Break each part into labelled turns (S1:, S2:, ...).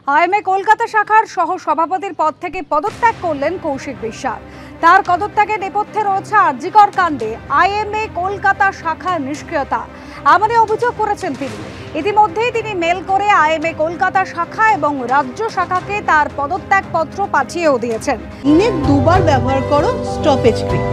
S1: IMA Kolkata শাখার সহ সভাপতির পদ থেকে পদত্যাগ করলেন কৌশিক বিশ্বাস। তার পদত্যাগের নেপথ্যে রয়েছে আরজিকর কাণ্ডে আইএমএ কলকাতা শাখার নিষ্ক্রিয়তা, এমনই অভিযোগ করেছেন তিনি। ইতিমধ্যেই তিনি মেল করে আইএমএ কলকাতা শাখা এবং রাজ্য শাখাকে তার পদত্যাগ পত্র পাঠিয়েও দিয়েছেন।
S2: দিনে দুবার ব্যবহার করো স্টপেজ ক্রিম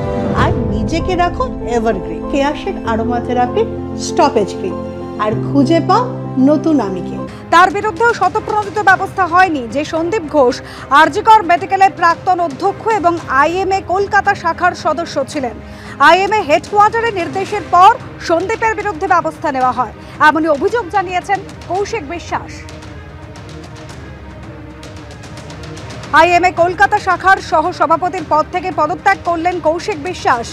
S2: আর নিজেকে রাখো evergreen Keya Seth aroma therapy stop age cream, আর খুঁজে পাও নতুন আমিকে।
S1: তার বিরুদ্ধেও শতপ্রণোদিত ব্যবস্থা হয়নি যে সন্দীপ ঘোষ আরজিকর মেডিকেলের প্রাক্তন অধ্যক্ষ এবং আইএমএ কলকাতা শাখার সদস্য ছিলেন। আইএমএ হেডকোয়ার্টারের নির্দেশের পর সন্দীপের বিরুদ্ধে ব্যবস্থা নেওয়া হয়, এমনই অভিযোগ জানিয়েছেন কৌশিক বিশ্বাস। আইএমএ কলকাতা শাখার সহ সভাপতির পদ থেকে পদত্যাগ করলেন কৌশিক বিশ্বাস।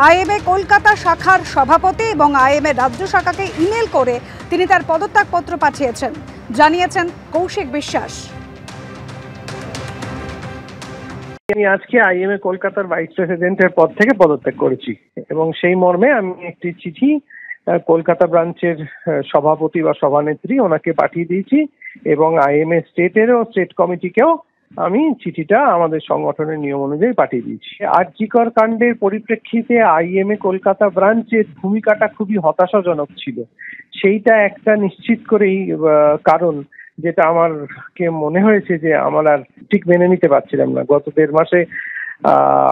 S1: আইএমএ কলকাতা শাখার সভাপতি এবং আইএমএ রাজ্য শাখাকে ইমেল করে তিনি তার পদত্যাগ পত্র পাঠিয়েছেন, জানিয়েছেন কৌশিক বিশ্বাস।
S3: আমি আজকে আইএমএ কলকাতার ভাইস প্রেসিডেন্টের পদ থেকে পদত্যাগ করেছি এবং সেই মর্মে আমি একটি চিঠি কলকাতা ব্রাঞ্চের সভাপতি বা সভানেত্রী ওনাকে পাঠিয়ে দিয়েছি এবং আইএমএ স্টেটেরও স্টেট কমিটিকেও আমি চিঠিটা আমাদের সংগঠনের নিয়ম অনুযায়ী পাঠিয়ে দিয়েছি। আরজিকর কাণ্ডের পরিপ্রেক্ষিতে আইএমএ কলকাতা ব্রাঞ্চের ভূমিকাটা খুবই হতাশাজনক ছিল, সেইটা একটা নিশ্চিত করেই কারণ যেটা আমারকে মনে হয়েছে যে আমার আর ঠিক মেনে নিতে পারছিলাম না। গত 1.5 মাসে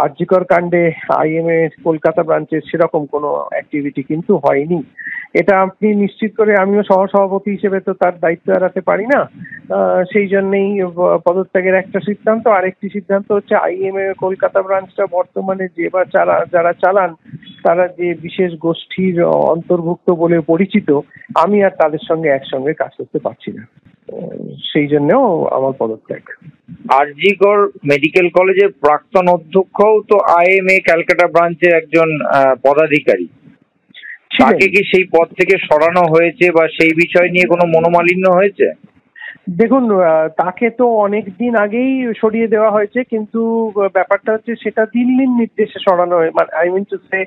S3: আরজিকর কাণ্ডে আইএমএ কলকাতা ব্রাঞ্চের সেরকম কোনো অ্যাক্টিভিটি কিন্তু হয়নি। এটা আপনি নিশ্চিত করে, আমিও সহসভাপতি হিসেবে তো তার দায়িত্ব এড়াতে পারি না। সেই জন্যেই পদত্যাগের একটা সিদ্ধান্ত। আরেকটি সিদ্ধান্ত হচ্ছে আইএমএ কলকাতা ব্রাঞ্চটা বর্তমানে যারা চালান তারা যে বিশেষ গোষ্ঠীর অন্তর্ভুক্ত বলে পরিচিত, আমি আর তাদের সঙ্গে একসঙ্গে কাজ করতে পারছি না, সেই জন্যও আমার পদত্যাগ।
S4: আরজিকর মেডিকেল কলেজের প্রাক্তন অধ্যক্ষও তো আইএমএ ক্যালকাটা ব্রাঞ্চের একজন পদাধিকারী, তাকে কি সেই পদ থেকে সরানো হয়েছে বা সেই বিষয় নিয়ে কোনো মনোমালিন্য হয়েছে?
S3: দেখুন, তাকে তো অনেক দিন আগেই সরিয়ে দেওয়া হয়েছে, কিন্তু ব্যাপারটা হচ্ছে সেটা দিল্লির নির্দেশে সরানো হয়, মানে I mean to say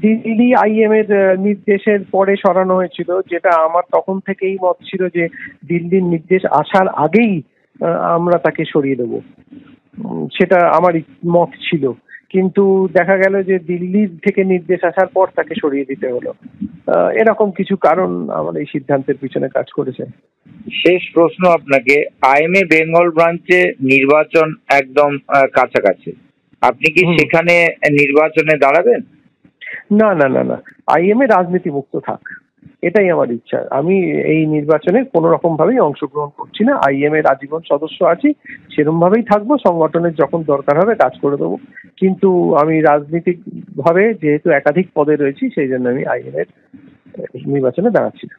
S3: Delhi IM এর নির্দেশের পরে সরানো হয়েছিল, যেটা আমার তখন থেকেই মত ছিল যে দিল্লির নির্দেশ আসার আগেই আমরা তাকে সরিয়ে দেব, সেটা আমার মত ছিল। কিন্তু দেখা গেল যে দিল্লির থেকে নির্দেশ আসার পর তাকে সরিয়ে দিতে হলো। এরকম কিছু কারণ আমার এই সিদ্ধান্তের পিছনে কাজ করেছে।
S4: শেষ প্রশ্ন আপনাকে, আইএমএ বেঙ্গল ব্রাঞ্চে নির্বাচন একদম কাছাকাছি, আপনি কি সেখানে নির্বাচনে দাঁড়াবেন?
S3: না না না না, আইএমএ রাজনীতি মুক্ত থাক, এটাই আমার ইচ্ছা। আমি এই নির্বাচনে কোনো রকম ভাবেই অংশগ্রহণ করছি না। আইএমএ আজীবন সদস্য আছি, সেরকম ভাবেই থাকবো। সংগঠনের যখন দরকার হবে কাজ করে দেবো, কিন্তু আমি রাজনীতিক ভাবে যেহেতু একাধিক পদে রয়েছি সেই জন্য আমি আইএমএ নির্বাচনে দাঁড়াচ্ছি না।